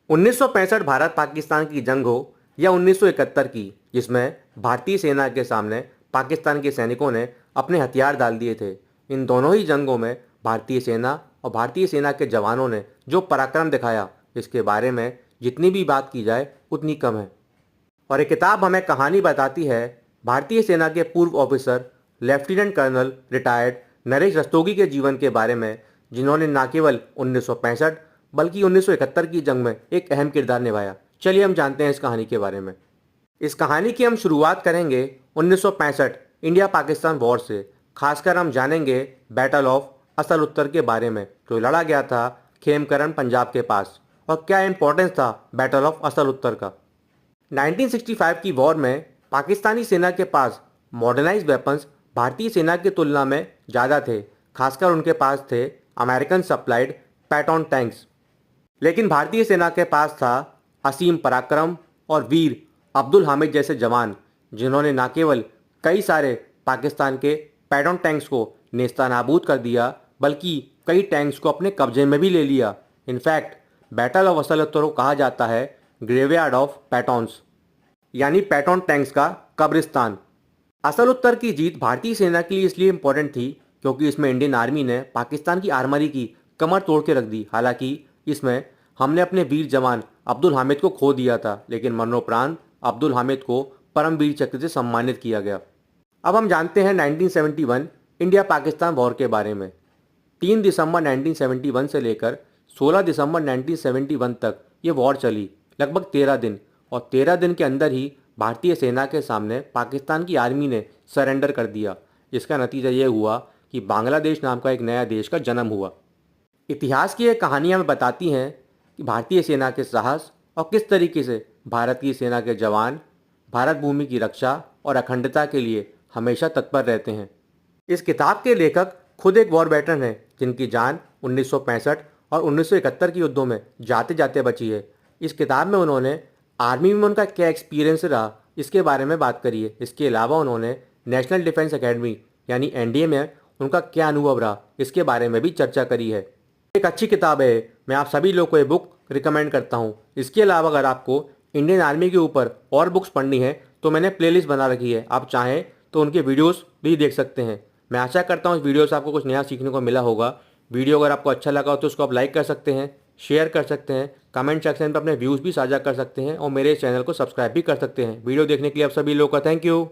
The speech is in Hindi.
1965 भारत पाकिस्तान की जंग हो या 1971 की, जिसमें भारतीय सेना के सामने पाकिस्तान के सैनिकों ने अपने हथियार डाल दिए थे, इन दोनों ही जंगों में भारतीय सेना और भारतीय सेना के जवानों ने जो पराक्रम दिखाया, इसके बारे में जितनी भी बात की जाए उतनी कम है। और ये किताब हमें कहानी बताती है भारतीय सेना के पूर्व officer lieutenant colonel retired Naresh Rastogi के जीवन के बारे में, जिन्होंने न केवल 1965 बल्कि 1971 की जंग में एक अहम किरदार निभाया। चलिए हम जानते हैं इस कहानी के बारे में। इस कहानी की हम शुरुआत करेंगे 1965 इंडिया पाकिस्तान वॉर से। खासकर हम जानेंगे बैटल ऑफ असल उत्तर के बारे में, जो लड़ा गया था खेमकरन पंजाब के पास, और क्या इंपॉर्टेंस था बैटल ऑफ असल उत्तर का। 1965 की वॉर में पाकिस्तानी सेना के पास मॉडर्नाइज्ड वेपन्स भारतीय सेना की तुलना में ज़्यादा थे। खासकर उनके पास थे अमेरिकन सप्लाइड पैटॉन टैंक्स। लेकिन भारतीय सेना के पास था असीम पराक्रम और वीर अब्दुल हामिद जैसे जवान, जिन्होंने न केवल कई सारे पाकिस्तान के पैटॉन टैंक्स को नेस्तनाबूद कर दिया, बल्कि कई टैंक्स को अपने कब्जे में भी ले लिया। इनफैक्ट बैटल ऑफ असल उत्तर को कहा जाता है ग्रेवयार्ड ऑफ पैटॉन्स, यानी पैटॉन टैंक्स का कब्रिस्तान। असल उत्तर की जीत भारतीय सेना के लिए इसलिए इंपॉर्टेंट थी क्योंकि इसमें इंडियन आर्मी ने पाकिस्तान की आर्मरी की कमर तोड़ के रख दी। हालांकि इसमें हमने अपने वीर जवान अब्दुल हामिद को खो दिया था, लेकिन मरणोपरांत अब्दुल हामिद को परमवीर चक्र से सम्मानित किया गया। अब हम जानते हैं 1971 इंडिया पाकिस्तान वॉर के बारे में। 3 दिसंबर 1971 से लेकर 16 दिसंबर 1971 तक ये वॉर चली, लगभग 13 दिन। और 13 दिन के अंदर ही भारतीय सेना के सामने पाकिस्तान की आर्मी ने सरेंडर कर दिया। इसका नतीजा ये हुआ कि बांग्लादेश नाम का एक नया देश का जन्म हुआ। इतिहास की ये कहानियाँ हमें बताती हैं कि भारतीय सेना के साहस और किस तरीके से भारत की सेना के जवान भारत भूमि की रक्षा और अखंडता के लिए हमेशा तत्पर रहते हैं। इस किताब के लेखक खुद एक वॉर वेटरन हैं, जिनकी जान 1965 और 1971 के युद्धों में जाते जाते बची है। इस किताब में उन्होंने आर्मी में उनका क्या एक्सपीरियंस रहा, इसके बारे में बात करी है। इसके अलावा उन्होंने नेशनल डिफेंस एकेडमी यानी एनडीए में उनका क्या अनुभव रहा, इसके बारे में भी चर्चा करी है। एक अच्छी किताब है, मैं आप सभी लोगों को ये बुक रिकमेंड करता हूँ। इसके अलावा अगर आपको इंडियन आर्मी के ऊपर और बुक्स पढ़नी है तो मैंने प्लेलिस्ट बना रखी है, आप चाहें तो उनके वीडियोस भी देख सकते हैं। मैं आशा करता हूँ इस वीडियो से आपको कुछ नया सीखने को मिला होगा। वीडियो अगर आपको अच्छा लगा हो तो उसको आप लाइक कर सकते हैं, शेयर कर सकते हैं, कमेंट सेक्शन पर अपने व्यूज़ भी साझा कर सकते हैं और मेरे चैनल को सब्सक्राइब भी कर सकते हैं। वीडियो देखने के लिए आप सभी लोगों का थैंक यू।